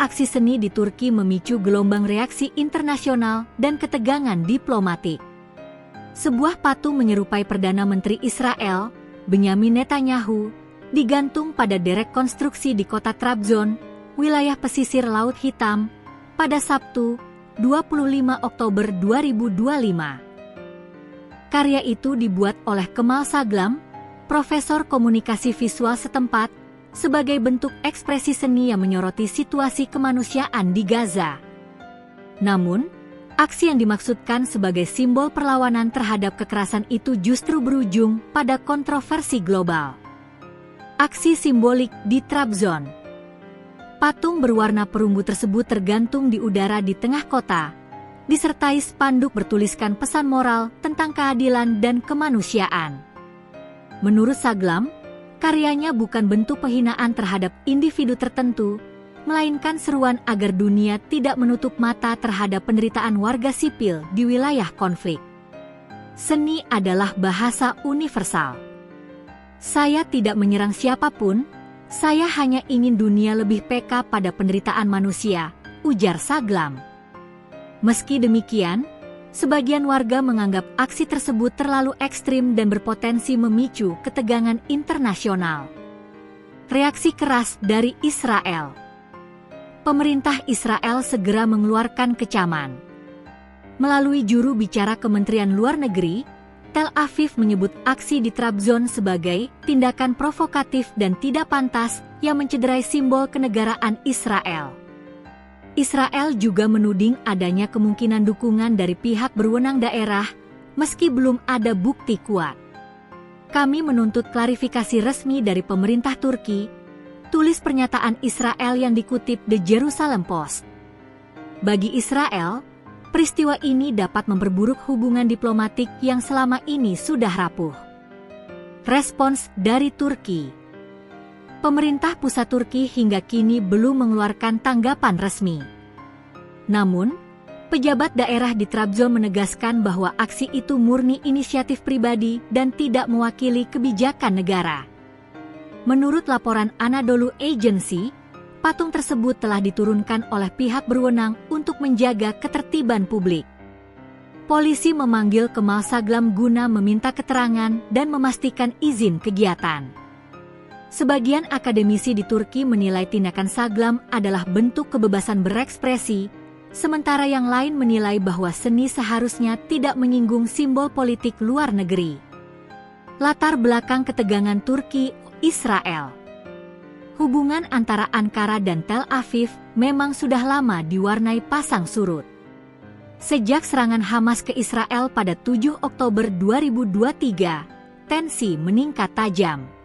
aksi seni di Turki memicu gelombang reaksi internasional dan ketegangan diplomatik. Sebuah patung menyerupai Perdana Menteri Israel, Benyamin Netanyahu, digantung pada derek konstruksi di kota Trabzon, wilayah pesisir Laut Hitam, pada Sabtu, 25 Oktober 2025. Karya itu dibuat oleh Kemal Saglam, profesor komunikasi visual setempat, sebagai bentuk ekspresi seni yang menyoroti situasi kemanusiaan di Gaza. Namun, aksi yang dimaksudkan sebagai simbol perlawanan terhadap kekerasan itu justru berujung pada kontroversi global. Aksi simbolik di Trabzon. Patung berwarna perunggu tersebut tergantung di udara di tengah kota, disertai spanduk bertuliskan pesan moral tentang keadilan dan kemanusiaan. Menurut Saglam, karyanya bukan bentuk penghinaan terhadap individu tertentu, melainkan seruan agar dunia tidak menutup mata terhadap penderitaan warga sipil di wilayah konflik. Seni adalah bahasa universal. Saya tidak menyerang siapapun, saya hanya ingin dunia lebih peka pada penderitaan manusia, ujar Saglam. Meski demikian, sebagian warga menganggap aksi tersebut terlalu ekstrim dan berpotensi memicu ketegangan internasional. Reaksi keras dari Israel. Pemerintah Israel segera mengeluarkan kecaman. Melalui juru bicara Kementerian Luar Negeri, Tel Aviv menyebut aksi di Trabzon sebagai tindakan provokatif dan tidak pantas yang mencederai simbol kenegaraan Israel. Israel juga menuding adanya kemungkinan dukungan dari pihak berwenang daerah, meski belum ada bukti kuat. Kami menuntut klarifikasi resmi dari pemerintah Turki, tulis pernyataan Israel yang dikutip The Jerusalem Post. Bagi Israel, peristiwa ini dapat memperburuk hubungan diplomatik yang selama ini sudah rapuh. Respons dari Turki. Pemerintah pusat Turki hingga kini belum mengeluarkan tanggapan resmi. Namun, pejabat daerah di Trabzon menegaskan bahwa aksi itu murni inisiatif pribadi dan tidak mewakili kebijakan negara. Menurut laporan Anadolu Agency, patung tersebut telah diturunkan oleh pihak berwenang untuk menjaga ketertiban publik. Polisi memanggil Kemal Saglam guna meminta keterangan dan memastikan izin kegiatan. Sebagian akademisi di Turki menilai tindakan Saglam adalah bentuk kebebasan berekspresi, sementara yang lain menilai bahwa seni seharusnya tidak menyinggung simbol politik luar negeri. Latar belakang ketegangan Turki-Israel. Hubungan antara Ankara dan Tel Aviv memang sudah lama diwarnai pasang surut. Sejak serangan Hamas ke Israel pada 7 Oktober 2023, tensi meningkat tajam.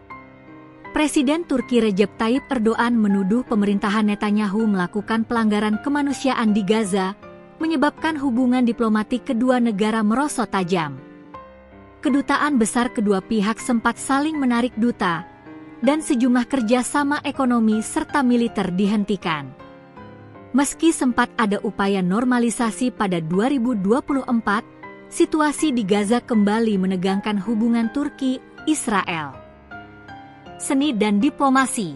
Presiden Turki Recep Tayyip Erdogan menuduh pemerintahan Netanyahu melakukan pelanggaran kemanusiaan di Gaza, menyebabkan hubungan diplomatik kedua negara merosot tajam. Kedutaan besar kedua pihak sempat saling menarik duta, dan sejumlah kerjasama ekonomi serta militer dihentikan. Meski sempat ada upaya normalisasi pada 2024, situasi di Gaza kembali menegangkan hubungan Turki-Israel. Seni dan diplomasi.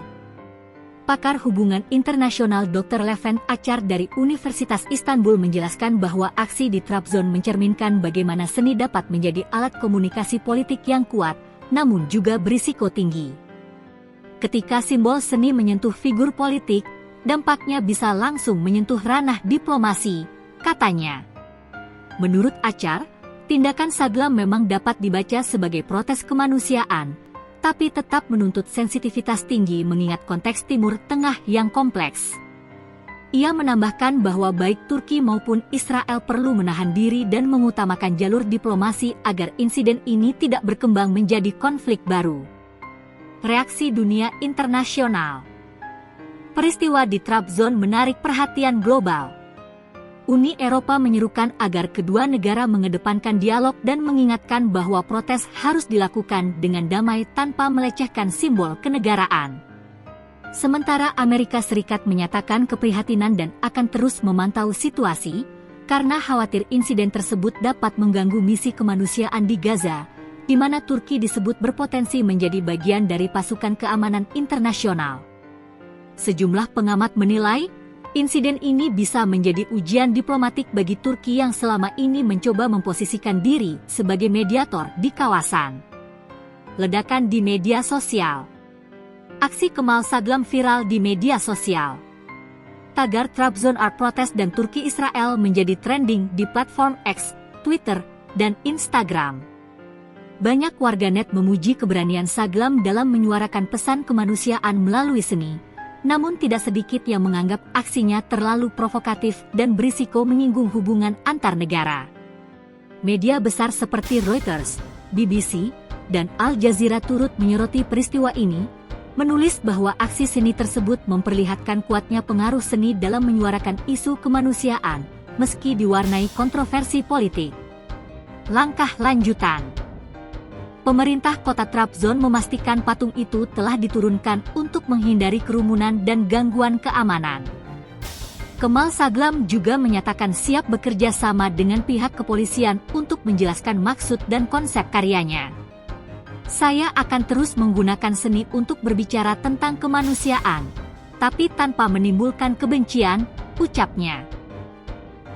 Pakar hubungan internasional Dr. Levent Acar dari Universitas Istanbul menjelaskan bahwa aksi di Trabzon mencerminkan bagaimana seni dapat menjadi alat komunikasi politik yang kuat, namun juga berisiko tinggi. Ketika simbol seni menyentuh figur politik, dampaknya bisa langsung menyentuh ranah diplomasi, katanya. Menurut Acar, tindakan Saglam memang dapat dibaca sebagai protes kemanusiaan, tapi tetap menuntut sensitivitas tinggi mengingat konteks Timur Tengah yang kompleks. Ia menambahkan bahwa baik Turki maupun Israel perlu menahan diri dan mengutamakan jalur diplomasi agar insiden ini tidak berkembang menjadi konflik baru. Reaksi dunia internasional. Peristiwa di Trabzon menarik perhatian global. Uni Eropa menyerukan agar kedua negara mengedepankan dialog dan mengingatkan bahwa protes harus dilakukan dengan damai tanpa melecehkan simbol kenegaraan. Sementara Amerika Serikat menyatakan keprihatinan dan akan terus memantau situasi, karena khawatir insiden tersebut dapat mengganggu misi kemanusiaan di Gaza, di mana Turki disebut berpotensi menjadi bagian dari pasukan keamanan internasional. Sejumlah pengamat menilai, Insiden ini bisa menjadi ujian diplomatik bagi Turki yang selama ini mencoba memposisikan diri sebagai mediator di kawasan. Ledakan di media sosial. Aksi Kemal Saglam viral di media sosial. Tagar Trabzon Art Protest dan Turki Israel menjadi trending di platform X, Twitter, dan Instagram. Banyak warganet memuji keberanian Saglam dalam menyuarakan pesan kemanusiaan melalui seni, namun tidak sedikit yang menganggap aksinya terlalu provokatif dan berisiko menyinggung hubungan antar negara. Media besar seperti Reuters, BBC, dan Al Jazeera turut menyoroti peristiwa ini, menulis bahwa aksi seni tersebut memperlihatkan kuatnya pengaruh seni dalam menyuarakan isu kemanusiaan, meski diwarnai kontroversi politik. Langkah lanjutan. Pemerintah kota Trabzon memastikan patung itu telah diturunkan untuk menghindari kerumunan dan gangguan keamanan. Kemal Saglam juga menyatakan siap bekerja sama dengan pihak kepolisian untuk menjelaskan maksud dan konsep karyanya. Saya akan terus menggunakan seni untuk berbicara tentang kemanusiaan, tapi tanpa menimbulkan kebencian, ucapnya.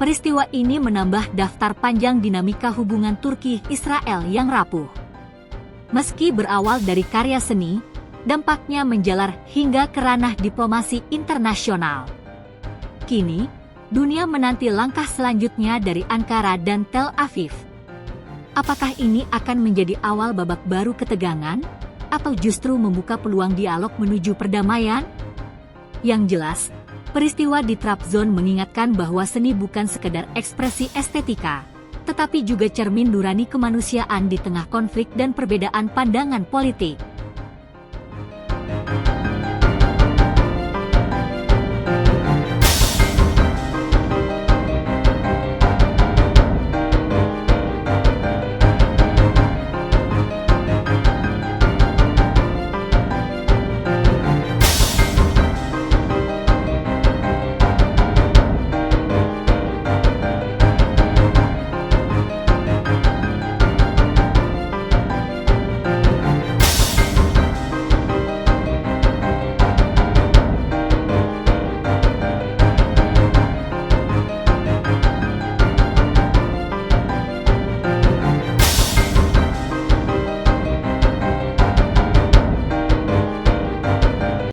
Peristiwa ini menambah daftar panjang dinamika hubungan Turki-Israel yang rapuh. Meski berawal dari karya seni, dampaknya menjalar hingga ke ranah diplomasi internasional. Kini, dunia menanti langkah selanjutnya dari Ankara dan Tel Aviv. Apakah ini akan menjadi awal babak baru ketegangan, atau justru membuka peluang dialog menuju perdamaian? Yang jelas, peristiwa di Trabzon mengingatkan bahwa seni bukan sekedar ekspresi estetika, tetapi juga cermin nurani kemanusiaan di tengah konflik dan perbedaan pandangan politik.